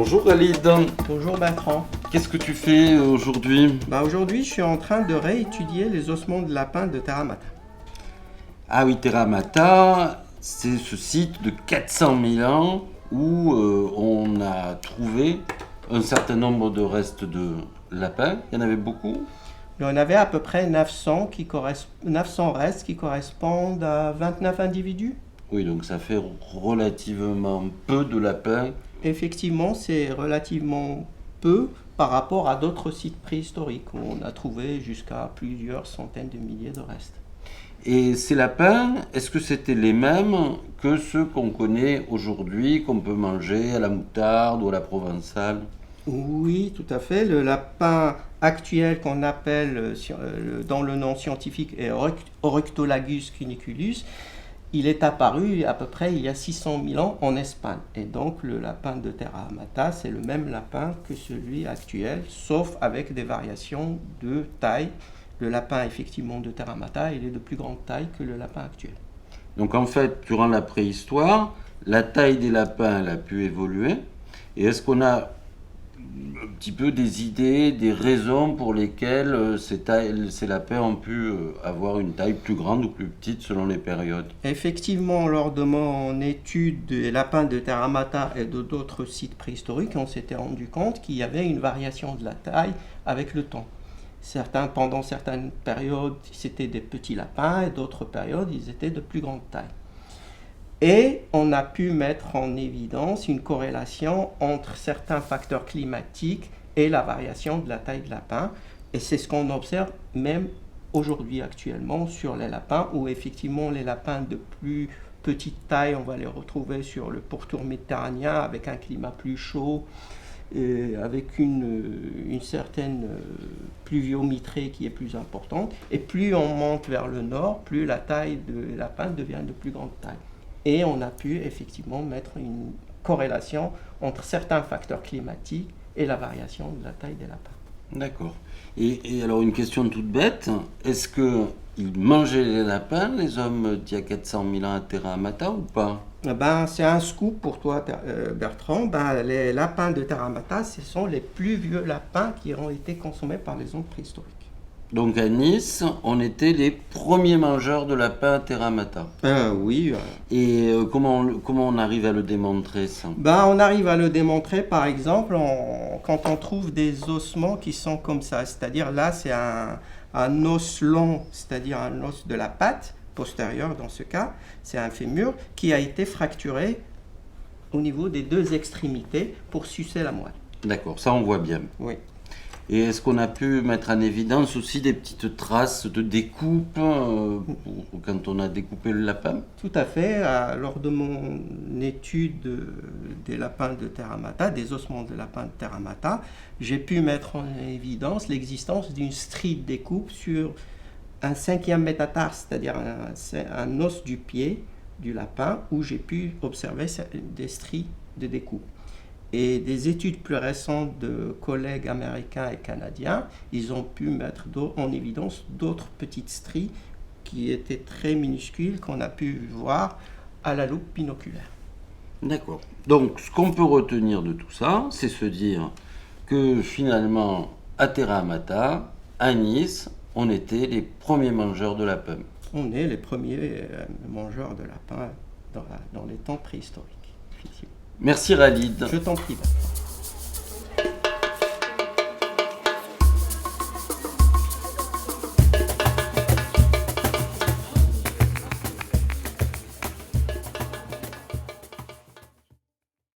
Bonjour Khalid, Bonjour Bertrand. qu'est-ce que tu fais aujourd'hui? Aujourd'hui, je suis en train de réétudier les ossements de lapin de Terra Mata. Ah oui, Terra Mata, c'est ce site de 400 000 ans où on a trouvé un certain nombre de restes de lapins. Il y en avait beaucoup? Il y en avait à peu près 900, 900 restes qui correspondent à 29 individus. Oui, donc ça fait relativement peu de lapins. Effectivement, c'est relativement peu par rapport à d'autres sites préhistoriques où on a trouvé jusqu'à plusieurs centaines de milliers de restes. Et ces lapins, est-ce que c'était les mêmes que ceux qu'on connaît aujourd'hui, qu'on peut manger à la moutarde ou à la provençale? Oui, tout à fait. Le lapin actuel qu'on appelle dans le nom scientifique est Oryctolagus cuniculus. Il est apparu à peu près il y a 600 000 ans en Espagne. Et donc le lapin de Terra Mata, c'est le même lapin que celui actuel, sauf avec des variations de taille. Le lapin effectivement de Terra Mata, il est de plus grande taille que le lapin actuel. Donc en fait, durant la préhistoire, la taille des lapins elle a pu évoluer. Et est-ce qu'on a un petit peu des idées, des raisons pour lesquelles ces lapins ont pu avoir une taille plus grande ou plus petite selon les périodes? Effectivement, lors de mon étude des lapins de Terra Mata et de d'autres sites préhistoriques, on s'était rendu compte qu'il y avait une variation de la taille avec le temps. Pendant certaines périodes, c'était des petits lapins et d'autres périodes, ils étaient de plus grande taille. Et on a pu mettre en évidence une corrélation entre certains facteurs climatiques et la variation de la taille de lapin. Et c'est ce qu'on observe même aujourd'hui actuellement sur les lapins, où effectivement les lapins de plus petite taille, on va les retrouver sur le pourtour méditerranéen avec un climat plus chaud, et avec une certaine pluviométrie qui est plus importante. Et plus on monte vers le nord, plus la taille de lapin devient de plus grande taille. Et on a pu effectivement mettre une corrélation entre certains facteurs climatiques et la variation de la taille des lapins. D'accord. Et alors une question toute bête, est-ce qu'ils mangeaient les lapins, les hommes d'il y a 400 000 ans à Terra Amata ou pas? C'est un scoop pour toi, Bertrand. Les lapins de Terra Mata, ce sont les plus vieux lapins qui ont été consommés par les hommes préhistoriques. Donc à Nice, on était les premiers mangeurs de lapins à Terra Amata. Oui. Et comment on arrive à le démontrer ça? On arrive à le démontrer par exemple quand on trouve des ossements qui sont comme ça. C'est-à-dire là, c'est un os long, c'est-à-dire un os de la patte postérieure dans ce cas. C'est un fémur qui a été fracturé au niveau des deux extrémités pour sucer la moelle. D'accord, ça on voit bien. Oui. Et est-ce qu'on a pu mettre en évidence aussi des petites traces de découpe quand on a découpé le lapin? Tout à fait. Lors de mon étude des lapins de Terra Mata, des ossements de lapins de Terra Mata, j'ai pu mettre en évidence l'existence d'une strie de découpe sur un 5e métatarse, c'est-à-dire un os du pied du lapin, où j'ai pu observer des stries de découpe. Et des études plus récentes de collègues américains et canadiens, ils ont pu mettre en évidence d'autres petites stries qui étaient très minuscules qu'on a pu voir à la loupe binoculaire. D'accord. Donc ce qu'on peut retenir de tout ça, c'est se dire que finalement, à Terra Amata, à Nice, on était les premiers mangeurs de lapins. On est les premiers mangeurs de lapins dans les temps préhistoriques, effectivement. Merci Khalid. Je t'en prie.